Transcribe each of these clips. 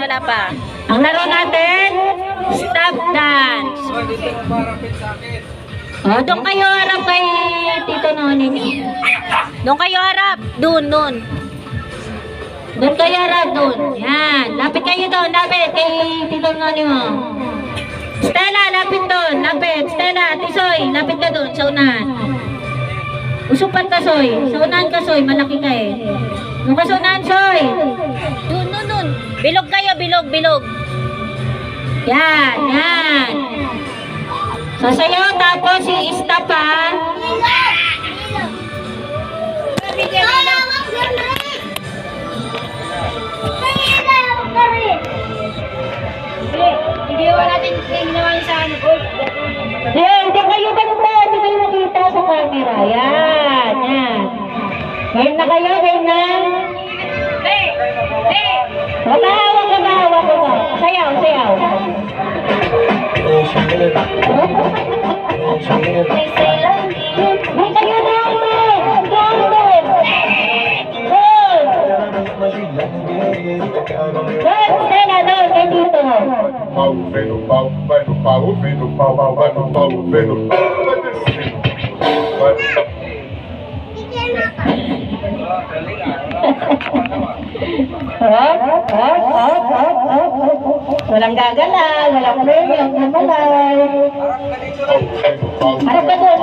wala pa. Ang laro natin, stop dance. Oh, doon kayo harap kay Tito Noni. Doon kayo harap. Doon. Doon kayo harap, doon. Yan. Lapit kayo doon. Lapit kay Tito Noni mo. Stella, lapit doon. Lapit. Stella, Tisoy, lapit ka doon sa unahan. Usupan ka, Soy. Sa unahan ka, Soy. Malaki ka eh. Doon ka sa unahan, Soy. Doon. Bilog kayo, bilog. Yan. Sasayaw, tapos i-stop ha. Ginawa natin ginawa niyo sa ano. Hindi kayo basta, hindi kayo makita sa camera. Yan. Ngayon na kayo, ngayon na. Mahawak ka. Sayaw. May kayo na ako. Stella, doon, kay dito. Walang gagala, walang premium, namalay. Harap ka doon.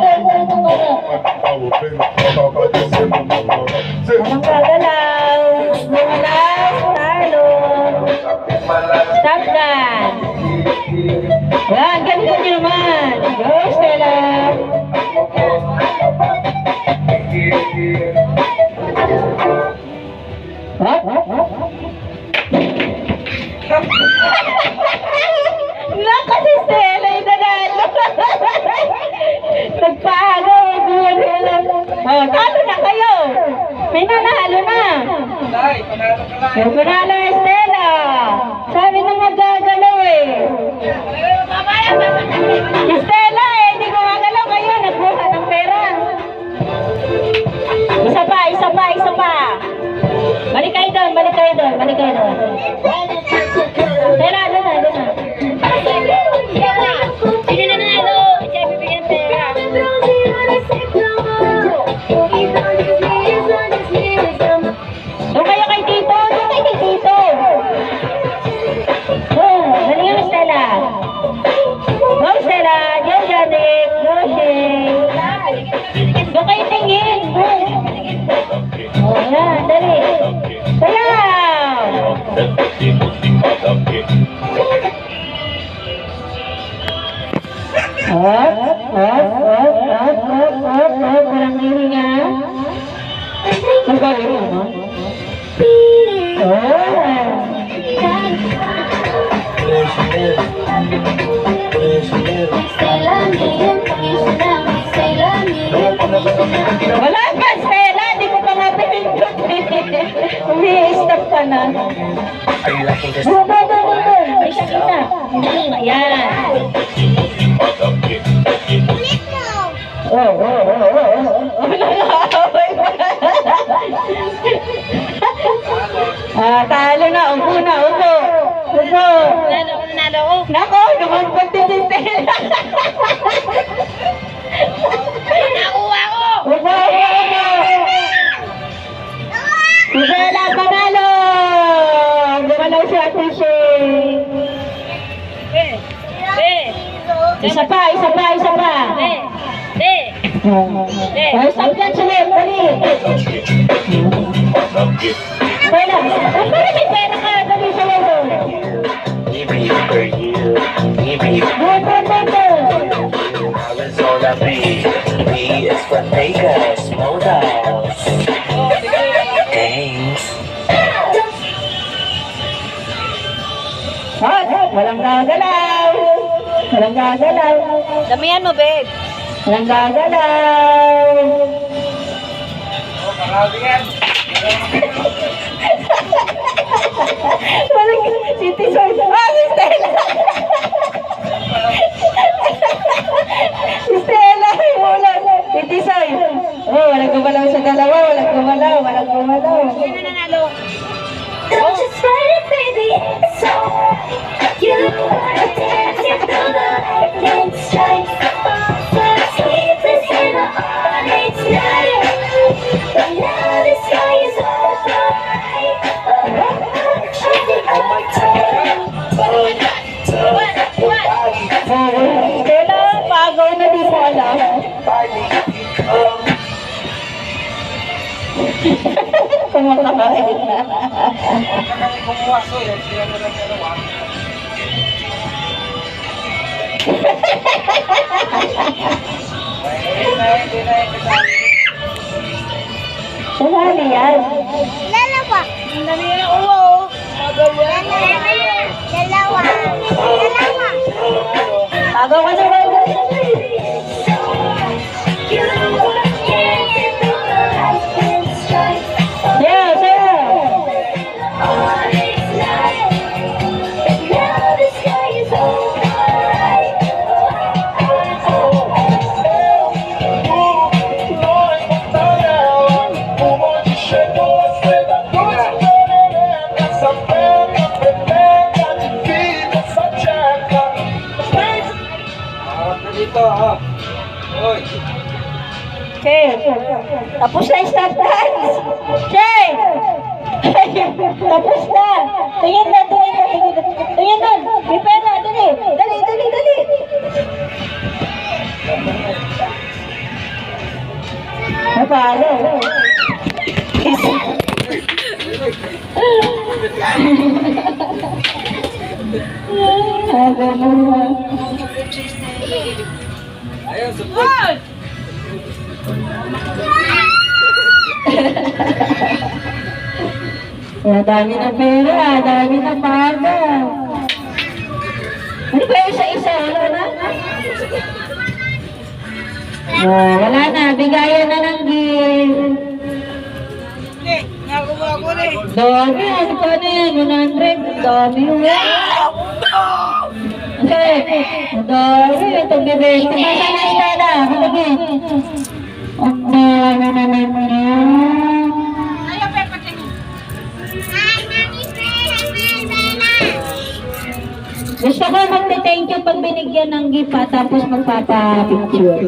Walang gagalaw. Talo. Stop dance. Yan, ganito nyo naman. Go, Stella. Naka si Stella, inanalo. Nagpaagaw. Talo na kayo. May nanalo na. Panalo Stella. Sabi na magagalaw eh. Stella hindi gumagalaw kayo. Nagbuha ng pera. Isa pa. Balik kayo doon. Stella, doon na. Sino na nanalo? Siya bibigyan pera. Doon kayo kay Tito. Galing mo, Stella. Go, Stella. Go, Janik. Go, Shane. Doon kayo tingin. Yan, dali. Sayaw. Walang hihinga. Magaling mo. Wala pa, Stella. Hindi ko pa nga pinindot. Umi-stop ka na. Ay, sakita. Ayan. Talo na. Upo. Nanalo. Nako, lumagpag din si Stella. Nakuha ko. Upo. Stella, panalo. Gumalaw si Ate Shane. Isa pa. Stop dyan sila. Dali. Stella, para may pera ka. Dali sila doon. Arizona B is for Vegas, Models. Thanks. Walang gagalaw. Damihan mo, babe. Walang gagalaw. Walang si Tisoy. Si Stella. Si Stella. Si Tisoy. Walang gumalaw sa dalawa. Walang gumalaw. Sino nanalo? Don't just fight it, baby. It's so Kumakain na. Sumali yan. Dalawa. Ang dami na uwa oh. Dalawa. Dalawa. Tagaw ka na ba? Yeah, yeah. Che, tapos na yung stop dance. Che! Tapos na. Tingin na, tingin na, tingin na. Tingin na, may pera, dali. Dali, dali, dali. Napalo. Dami na pera, dami na paga. Ano ba yung isa-isa? Wala na? Wala na, bigayan na ng gift. Dami, ano pa na yan? 100, dami yun. Okay, dami, ito bibig. Masa na estada? Halagi. Ang dami naman na. Gusto ko magte-thank you pag binigyan ng gift tapos magpapa-picture.